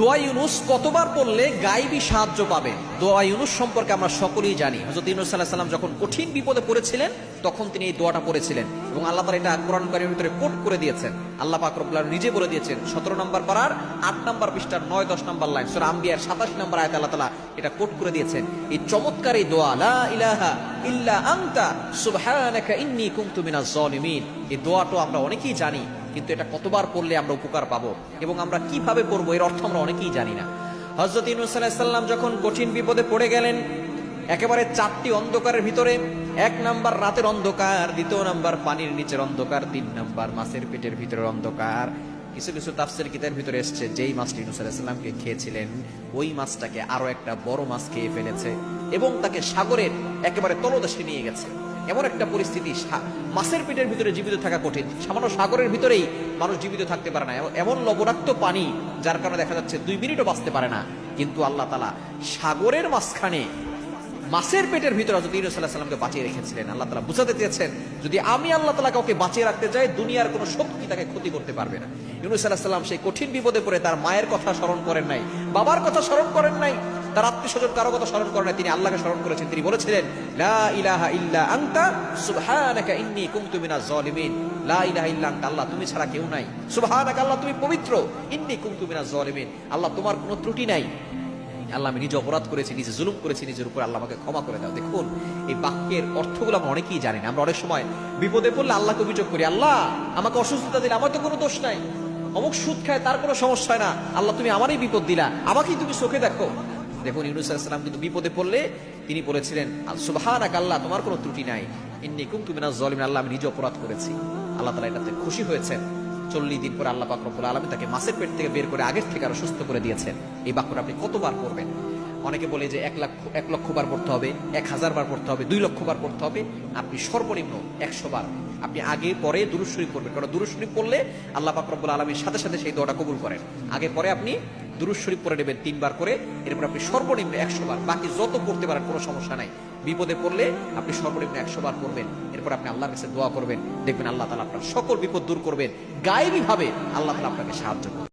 দোয়া ইউনুস কতবার পড়লে গায়েবী সাহায্য পাবে? দোয়া ইউনুস সম্পর্কে আমরা সকলেই জানি। হযরত ইউনুস সাল্লাল্লাহু আলাইহি সাল্লাম যখন কঠিন বিপদে পড়েছিলেন তখন তিনি এই দোয়াটা পড়েছিলেন এবং আল্লাহ তাআলা এটা কোরআন কারীমের ভিতরে কোট করে দিয়েছেন। আল্লাহ পাক রব্বুল আলামিন নিজে বলে দিয়েছেন 17 নম্বর পারার 8 নম্বর পৃষ্ঠার 9 10 নম্বর লাইন সূরা আম্বিয়ার 27 নম্বর আয়াতে আল্লাহ তাআলা এটা কোট করে দিয়েছেন। এই চমৎকার এই দোয়া লা ইলাহা ইল্লা আনতা সুবহানাকা ইন্নী কুনতু মিনাজ জালিমিন, এই দোয়াটা আমরা অনেকেই জানি, কিন্তু এটা কতবার পড়লে আমরা উপকার পাবো এবং আমরা কিভাবে পড়বো এর অর্থ আমরা অনেকেই জানি না। হযরত ইউনূস আলাইহিস সালাম যখন কঠিন বিপদে পড়ে গেলেন, একেবারে 4টি অন্ধকারের ভিতরে, 1 নাম্বার রাতের অন্ধকার, 2 নাম্বার পানির নিচের অন্ধকার, 3 নাম্বার মাছের পেটের ভিতরের অন্ধকার। কিছু কিছু তাফসীর কিতাবের ভিতরে এসেছে যেই মাছটি ইউনূস আলাইহিস সালামকে খেয়েছিলেন ওই মাছটাকে আরো একটা বড় মাছ খেয়ে ফেলেছে এবং তাকে সাগরের একেবারে তলদেশে নিয়ে গেছে। এমন একটা পরিস্থিতি, মাছের পেটের ভিতরে জীবিত থাকা কঠিন, সামান্য সাগরের ভিতরেই মানুষ জীবিত থাকতে পারে না, এমন লবণাক্ত পানি যার কারণে দেখা যাচ্ছে 2 মিনিটও বাঁচতে পারে না। কিন্তু আল্লাহ তাআলা সাগরের মাঝখানে মাছের পেটের ভিতরে হযরত ইউনূস আলাইহিস সালামকে বাঁচিয়ে রেখেছিলেন। আল্লাহ তাআলা বুঝাতে চেয়েছেন যদি আমি আল্লাহ তাআলা কাউকে বাঁচিয়ে রাখতে চাই দুনিয়ার কোনো শক্তি তাকে ক্ষতি করতে পারবে না। ইউনূস আলাইহিস সালাম সেই কঠিন বিপদে পড়ে তার মায়ের কথা স্মরণ করেন নাই, বাবার কথা স্মরণ করেন নাই, তার আত্মীয়স্বজন কারো কথা স্মরণ করেন নাই, তিনি আল্লাহকে স্মরণ করেছেন। তিনি বলেছিলেন লা ইলাহা ইল্লা আনতা সুবহানাকা ইন্নী কুনতু মিনাজ জালিমিন, লা ইলাহা ইল্লা আনতা, আল্লাহ তুমি ছাড়া কেউ নাই, সুবহানাকা, আল্লাহ তুমি পবিত্র, ইন্নী কুনতু মিনাজ জালিমিন, আল্লাহ তোমার কোনো ত্রুটি নাই, আল্লাহ আমি নিজে অপরাধ করেছি, নিজে জুলুম করেছি নিজের উপর, আল্লাহ আমাকে ক্ষমা করে দাও। দেখুন এই বাক্যের অর্থগুলো আমরা অনেকেই জানি না। আমরা অনেক সময় বিপদে পড়লে আল্লাহকে অভিযোগ করি, আল্লাহ আমাকে অসুস্থতা দিলে, আমার তো কোনো দোষ নাই, অমুক সুদ খায় তার কোনো সমস্যা হয় না, আল্লাহ তুমি আমারই বিপদ দিলা, আমাকেই তুমি চোখে দেখো। দেখুন ইউনূস আলাইহিস সালাম কিন্তু বিপদে পড়লে তিনি বলেছিলেন সুবহানাকা, আল্লাহ তোমার কোনো ত্রুটি নাই, ইন্নী কুনতু মিনাজ জালিমিন, আল্লাহ আমি নিজে অপরাধ করেছি। আল্লাহ তাআলা এটাতে খুশি হয়েছেন। 40 দিন পরে আল্লাহ পাক রব্বুল আলামিন তাকে মাছের পেট থেকে বের করে আগের থেকে আরো সুস্থ করে দিয়েছেন। এই বাক্যটা আপনি কতবার পড়বেন? অনেকে বলে যে 1 লক্ষ বার পড়তে হবে, 1000 বার পড়তে হবে, 2 লক্ষ বার পড়তে হবে। আপনি সর্বনিম্ন 100 বার আপনি আগে পরে দুরূদ শরীফ পড়বেন, কারণ দুরূদ শরীফ পড়লে আল্লাহ পাক রব্বুল আলামিন সাথে সাথে সেই দোয়াটা কবুল করেন। আগে পরে আপনি দুরূদ শরীফ পড়ে নেবেন 3 বার করে, এরপর আপনি সর্বনিম্ন 100 বার, বাকি যত পড়তে পারেন কোনো সমস্যা নাই। বিপদে পড়লে আপনি সর্বনিম্ন 100 বার পড়বেন, এরপর আপনি আল্লাহর কাছে দোয়া করবেন, দেখবেন আল্লাহ তাআলা আপনার সকল বিপদ দূর করবেন, গায়েবী ভাবে আল্লাহ তাআলা আপনাকে সাহায্য করবেন।